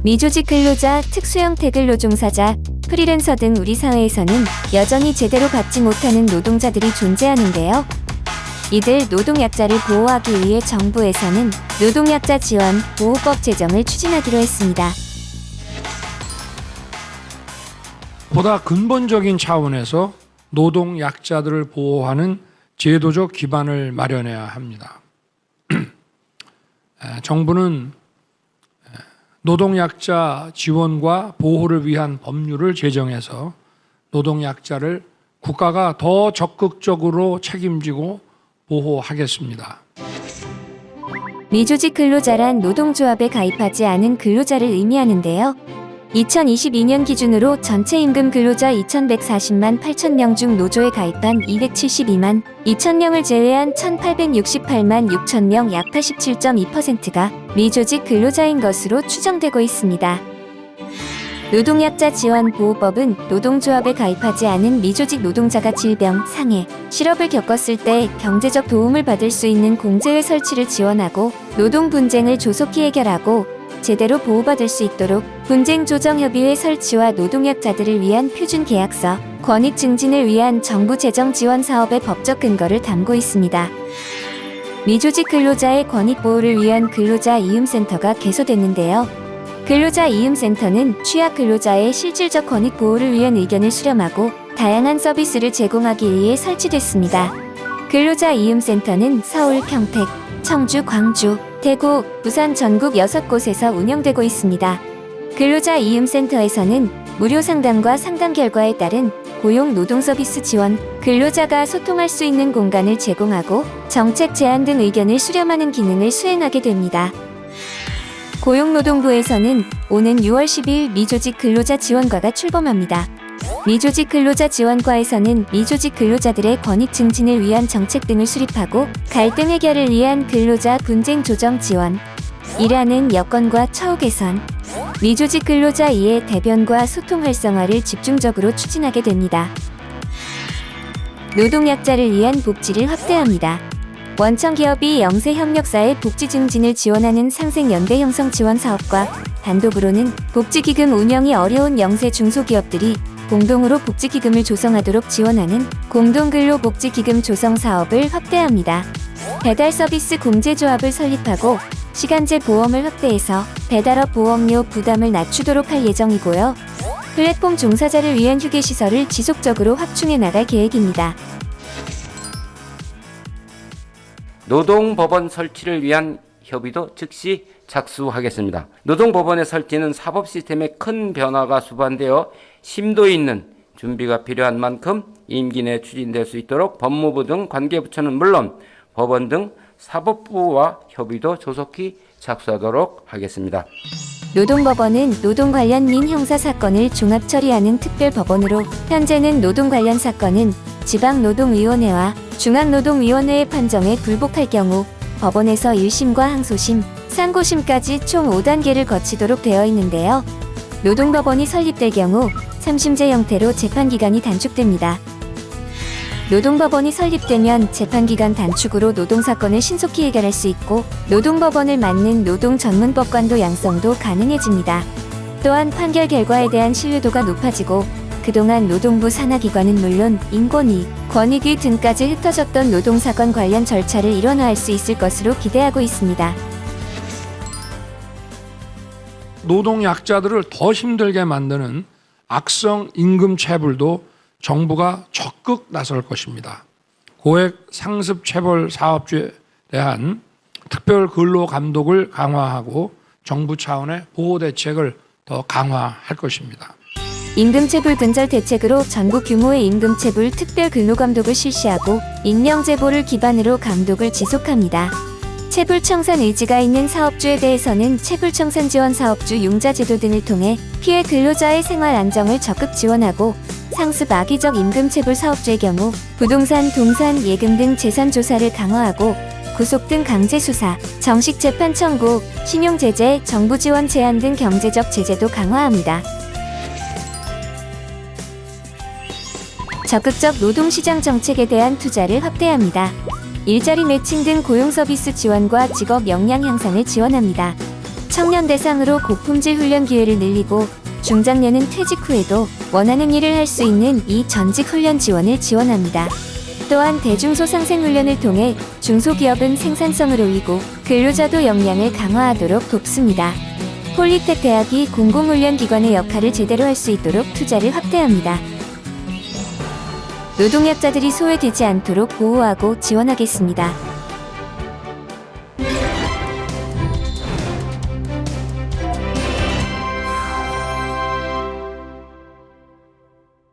미조직 근로자, 특수형태 근로종사자, 프리랜서 등 우리 사회에서는 여전히 제대로 받지 못하는 노동자들이 존재하는데요. 이들 노동약자를 보호하기 위해 정부에서는 노동약자 지원 보호법 제정을 추진하기로 했습니다. 보다 근본적인 차원에서 노동약자들을 보호하는 제도적 기반을 마련해야 합니다. 정부는 노동약자 지원과 보호를 위한 법률을 제정해서 노동약자를 국가가 더 적극적으로 책임지고 보호하겠습니다. 미조직 근로자란 노동조합에 가입하지 않은 근로자를 의미하는데요. 2022년 기준으로 전체 임금 근로자 2,140만 8천 중 노조에 가입한 272만 2천 명을 제외한 1,868만 6천 약 87.2%가 미조직 근로자인 것으로 추정되고 있습니다. 노동약자 지원 보호법은 노동조합에 가입하지 않은 미조직 노동자가 질병, 상해, 실업을 겪었을 때 경제적 도움을 받을 수 있는 공제의 설치를 지원하고 노동 분쟁을 조속히 해결하고 제대로 보호받을 수 있도록 분쟁조정협의회 설치와 노동약자들을 위한 표준계약서, 권익 증진을 위한 정부 재정 지원 사업의 법적 근거를 담고 있습니다. 미조직 근로자의 권익 보호를 위한 근로자 이음센터가 개소됐는데요. 근로자 이음센터는 취약 근로자의 실질적 권익 보호를 위한 의견을 수렴하고 다양한 서비스를 제공하기 위해 설치됐습니다. 근로자 이음센터는 서울, 평택, 청주, 광주, 대구, 부산 전국 6곳에서 운영되고 있습니다. 근로자 이음센터에서는 무료 상담과 상담 결과에 따른 고용 노동 서비스 지원, 근로자가 소통할 수 있는 공간을 제공하고 정책 제안 등 의견을 수렴하는 기능을 수행하게 됩니다. 고용노동부에서는 오는 6월 10일 미조직 근로자 지원과가 출범합니다. 미조직 근로자 지원과에서는 미조직 근로자들의 권익 증진을 위한 정책 등을 수립하고 갈등 해결을 위한 근로자 분쟁 조정 지원, 일하는 여건과 처우 개선, 미조직 근로자 이해 대변과 소통 활성화를 집중적으로 추진하게 됩니다. 노동약자를 위한 복지를 확대합니다. 원청기업이 영세협력사의 복지 증진을 지원하는 상생연대 형성 지원 사업과 단독으로는 복지기금 운영이 어려운 영세 중소기업들이 공동으로 복지기금을 조성하도록 지원하는 공동근로복지기금 조성 사업을 확대합니다. 배달 서비스 공제조합을 설립하고 시간제 보험을 확대해서 배달업 보험료 부담을 낮추도록 할 예정이고요. 플랫폼 종사자를 위한 휴게시설을 지속적으로 확충해 나갈 계획입니다. 노동법원 설치를 위한 협의도 즉시 착수하겠습니다. 노동법원의 설치는 사법 시스템에 큰 변화가 수반되어 심도 있는 준비가 필요한 만큼 임기 내 추진될 수 있도록 법무부 등 관계부처는 물론 법원 등 사법부와 협의도 조속히 착수하도록 하겠습니다. 노동법원은 노동 관련 민 형사 사건을 종합 처리하는 특별법원으로 현재는 노동 관련 사건은 지방노동위원회와 중앙노동위원회의 판정에 불복할 경우 법원에서 1심과 항소심, 상고심까지 총 5단계를 거치도록 되어 있는데요. 노동법원이 설립될 경우 3심제 형태로 재판기간이 단축됩니다. 노동법원이 설립되면 재판기간 단축으로 노동사건을 신속히 해결할 수 있고 노동법원을 맡는 노동전문법관도 양성도 가능해집니다. 또한 판결 결과에 대한 신뢰도가 높아지고 그동안 노동부 산하기관은 물론 인권위, 권익위 등까지 흩어졌던 노동사건 관련 절차를 일원화할 수 있을 것으로 기대하고 있습니다. 노동약자들을 더 힘들게 만드는 악성 임금 체불도 정부가 적극 나설 것입니다. 고액 상습 체벌 사업주에 대한 특별 근로 감독을 강화하고 정부 차원의 보호 대책을 더 강화할 것입니다. 임금체불 근절 대책으로 전국 규모의 임금체불 특별 근로감독을 실시하고 익명제보를 기반으로 감독을 지속합니다. 체불청산 의지가 있는 사업주에 대해서는 체불청산 지원 사업주 융자제도 등을 통해 피해 근로자의 생활 안정을 적극 지원하고 상습 악의적 임금체불 사업주의 경우 부동산, 동산, 예금 등 재산 조사를 강화하고 구속 등 강제 수사, 정식 재판 청구, 신용제재, 정부 지원 제한 등 경제적 제재도 강화합니다. 적극적 노동시장 정책에 대한 투자를 확대합니다. 일자리 매칭 등 고용 서비스 지원과 직업 역량 향상을 지원합니다. 청년 대상으로 고품질 훈련 기회를 늘리고 중장년은 퇴직 후에도 원하는 일을 할 수 있는 이 전직 훈련 지원을 지원합니다. 또한 대중소상생훈련을 통해 중소기업은 생산성을 올리고 근로자도 역량을 강화하도록 돕습니다. 폴리텍 대학이 공공훈련기관의 역할을 제대로 할 수 있도록 투자를 확대합니다. 노동약자들이 소외되지 않도록 보호하고 지원하겠습니다.